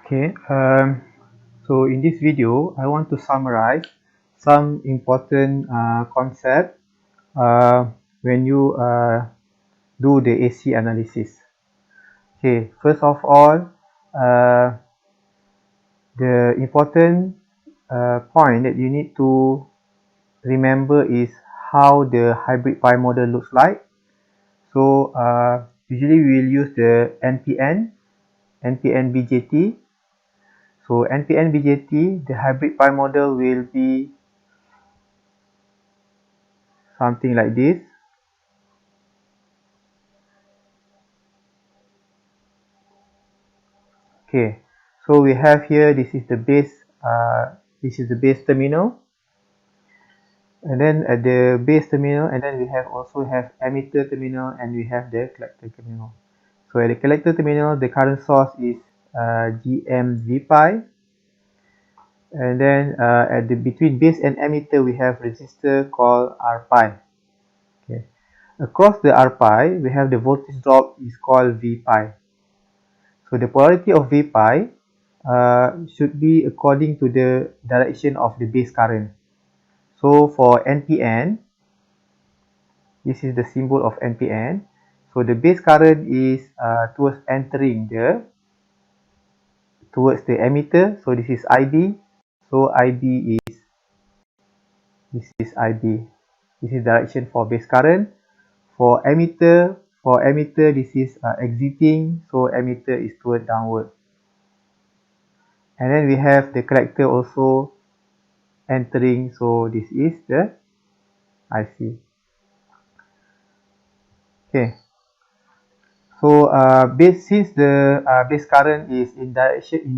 Okay, so in this video, I want to summarize some important concept when you do the AC analysis. Okay, first of all, the important point that you need to remember is how the hybrid pi model looks like. So usually we will use the NPN BJT. So NPN BJT, the hybrid pi model will be something like this. Okay, so we have here, this is the base terminal, and then at the base terminal, and then we also have emitter terminal, and we have the collector terminal. So at the collector terminal, the current source is GM pi, and then at the between base and emitter, we have resistor called R pi. Okay, across the R pi, we have the voltage drop is called V pi. So the polarity of V pi should be according to the direction of the base current. So for NPN, this is the symbol of NPN. So the base current is towards the emitter. So this is IB. So IB is, this is IB. This is direction for base current. For emitter, this is exiting. So emitter is toward downward. And then we have the collector also entering. So this is the IC. Okay. So since the base current is in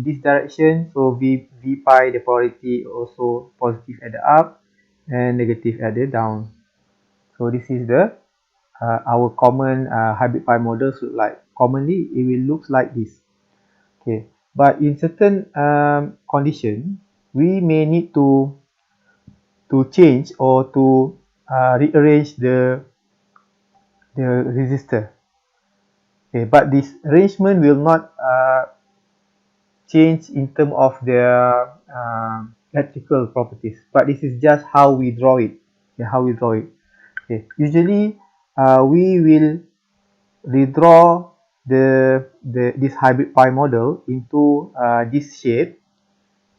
this direction, so V pi, the polarity also positive at the up and negative at the down. So this is the our common hybrid pi models look like. Commonly, it will look like this. Okay, but in certain condition, we may need to change or to rearrange the resistor. Okay, but this arrangement will not change in terms of their electrical properties, but this is just how we draw it. Okay, Okay, usually we will redraw this hybrid pi model into this shape.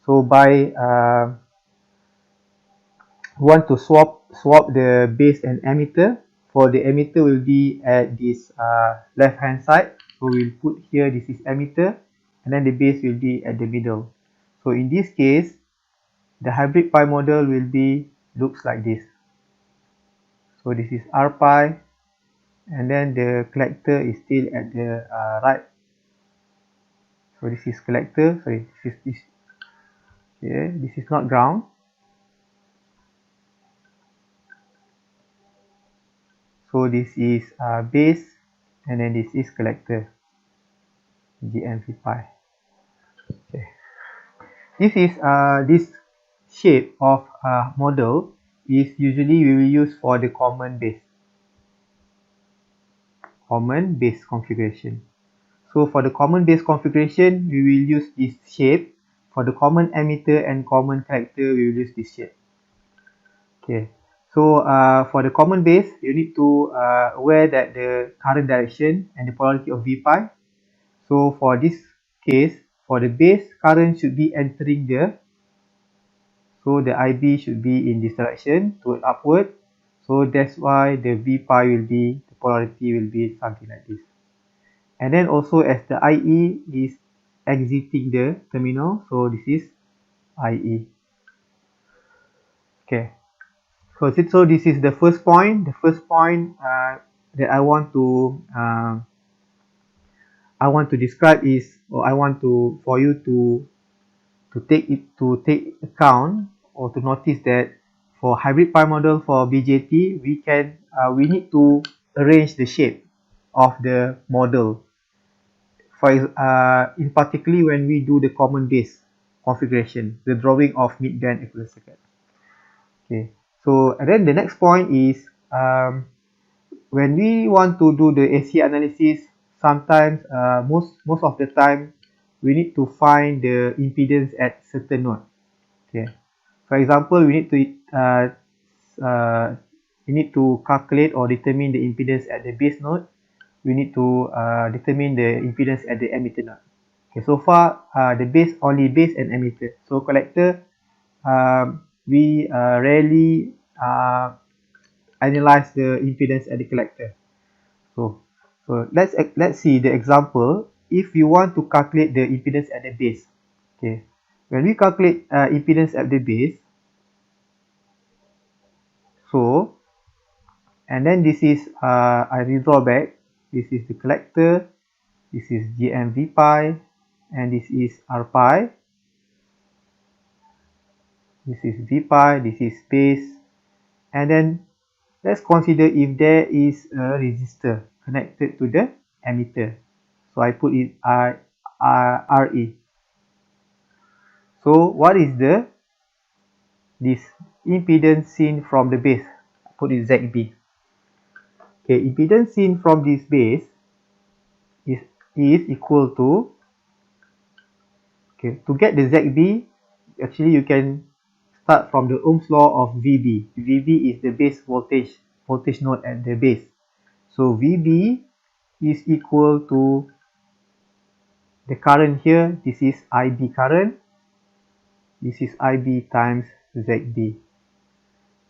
So by want to swap the base and emitter. For the emitter will be at this left hand side. So we'll put here, this is emitter, and then the base will be at the middle. So in this case, the hybrid pi model will be looks like this. So this is R pi, and then the collector is still at the right. So this is collector. Sorry, this is this. Okay, this is not ground. So this is base, and then this is collector, GM pi. Okay. This is this shape of model is usually we will use for the common base configuration. So for the common base configuration, we will use this shape. For the common emitter and common collector, we will use this shape. Okay. So for the common base, you need to aware that the current direction and the polarity of V pi. So for this case, for the base, current should be entering so the IB should be in this direction toward upward. So that's why the V pi will be, the polarity will be something like this. And then also as the IE is exiting the terminal, so this is IE. Okay. So this is the first point. The first point that I want to describe is, or I want for you to take account or to notice that for hybrid pi model for BJT, we need to arrange the shape of the model. For in particularly when we do the common base configuration, the drawing of mid-band equivalent circuit. Okay. So, and then the next point is when we want to do the AC analysis, sometimes most of the time we need to find the impedance at certain node. Okay, for example, we need to calculate or determine the impedance at the base node. We need to determine the impedance at the emitter node. Okay, so far the base only base and emitter. So collector, we rarely analyze the impedance at the collector. So let's see the example. If you want to calculate the impedance at the base, okay, when we calculate impedance at the base, so and then this is I redraw back. This is the collector. This is GMV pi, and this is R pi. This is V pi. This is base, and then let's consider if there is a resistor connected to the emitter. So I put it RE. So what is this impedance seen from the base? I put it ZB. Okay, impedance seen from this base is equal to, okay, to get the ZB, actually you can start from the Ohm's law of VB. VB is the base voltage node at the base. So VB is equal to the current here. This is IB current. This is IB times ZB.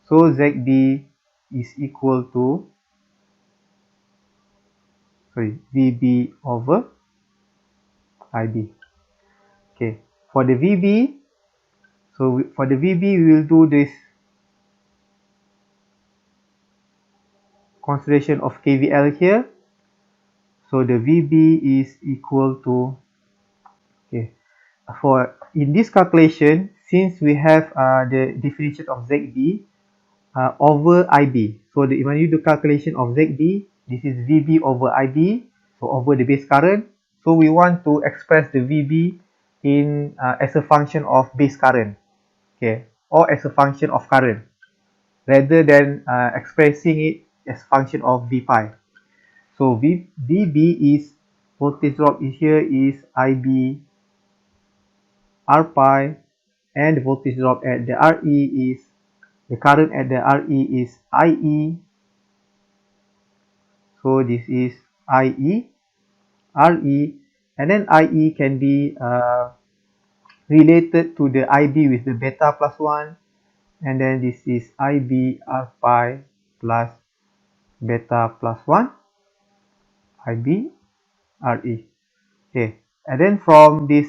So ZB is equal to VB over IB. Okay, for the VB, for the VB we will do this consideration of KVL here. So the VB is equal to, okay, for in this calculation, since we have the definition of ZB over IB, so when you do calculation of ZB, this is VB over IB, so over the base current. So we want to express the VB in as a function of base current, okay, or as a function of current, rather than expressing it as function of V pi. So VB is voltage drop here is IB R pi, and the voltage drop at the RE is, the current at the RE is IE. So this is IE RE, and then IE can be related to the IB with the beta plus 1, and then this is IB R pi plus beta plus 1 IB RE. Okay, and then from this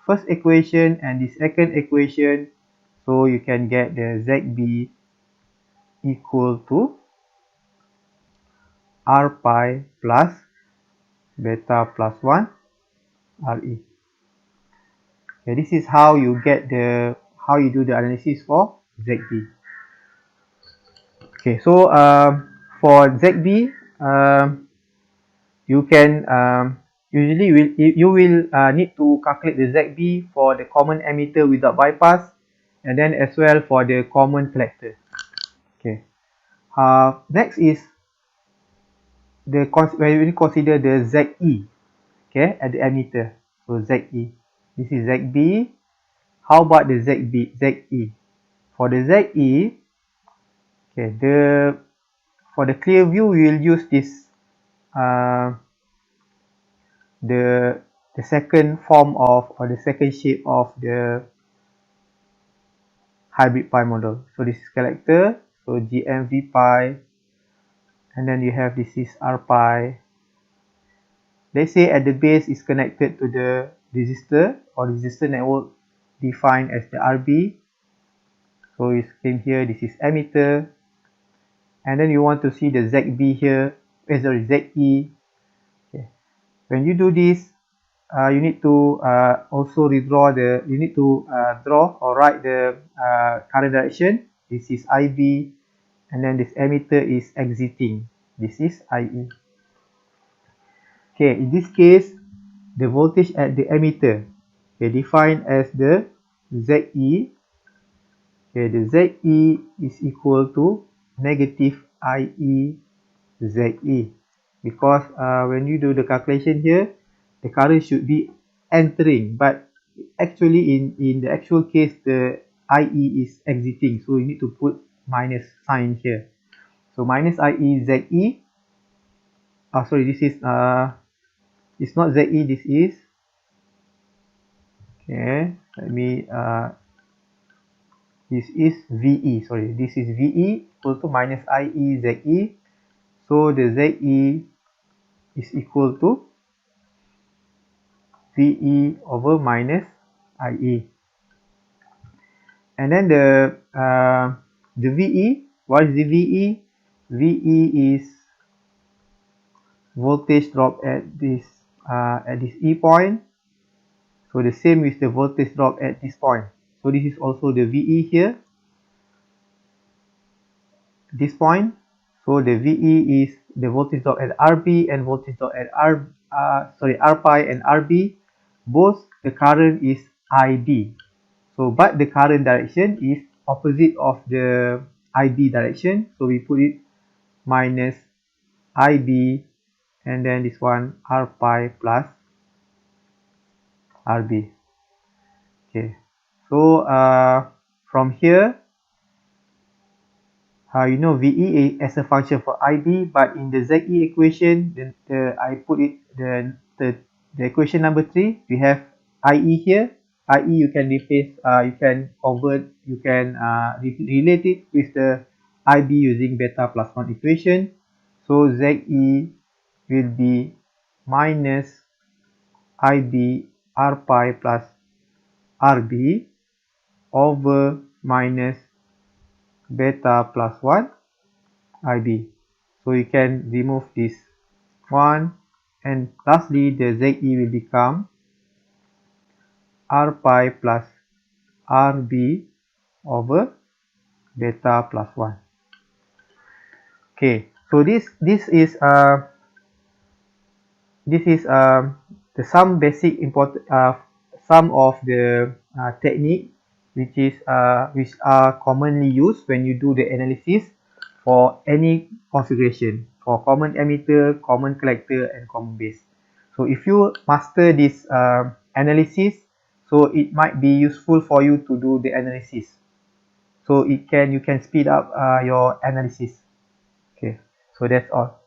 first equation and the second equation, so you can get the ZB equal to R pi plus beta plus 1 RE. Okay, this is how you get how you do the analysis for ZB. Okay, so for ZB, you can usually you will need to calculate the ZB for the common emitter without bypass, and then as well for the common collector. Okay, next is when we consider the ZE, okay, at the emitter. So ZE, this is ZB. How about the ZE? For the ZE, okay, for the clear view, we will use this the second form of, or the second shape of the hybrid pi model. So this is collector, so GMV pi, and then you have this is R pi. Let's say at the base is connected to the resistor or resistor network defined as the RB. So it's in here, this is emitter, and then you want to see the ZB here, ZE. Okay. When you do this, you need to also redraw you need to draw or write the current direction. This is IB, and then this emitter is exiting. This is IE. Okay, in this case, the voltage at the emitter, okay, defined as the ZE. Okay, the ZE is equal to negative IE ZE, because when you do the calculation here, the current should be entering, but actually in the actual case the IE is exiting, so you need to put minus sign here. So minus IE ZE, sorry, this is it's not ZE, this is, okay, let me this is VE, sorry, this is VE equal to minus IE ZE. So the ZE is equal to VE over minus IE. And then the VE, what is the VE? VE is voltage drop at this E point. So the same with the voltage drop at this point. So this is also the VE here, this point. So the VE is the voltage drop at RB and voltage drop at R pi and RB. Both the current is IB. So but the current direction is opposite of the IB direction. So we put it minus IB, and then this one R pi plus RB. Okay. So from here, you know VE as a function for IB, but in the ZE equation, I put it the equation number 3. We have IE here. IE you can replace, you can convert, you can relate it with the IB using beta plus 1 equation. So ZE will be minus IB R pi plus RB over minus beta plus 1 IB. So you can remove this one, and lastly the ZE will become R pi plus RB over beta plus 1. Okay, so this is the some basic important some of the technique which are commonly used when you do the analysis for any configuration, for common emitter, common collector, and common base. So if you master this analysis, so it might be useful for you to do the analysis. So you can speed up your analysis. Okay, so that's all.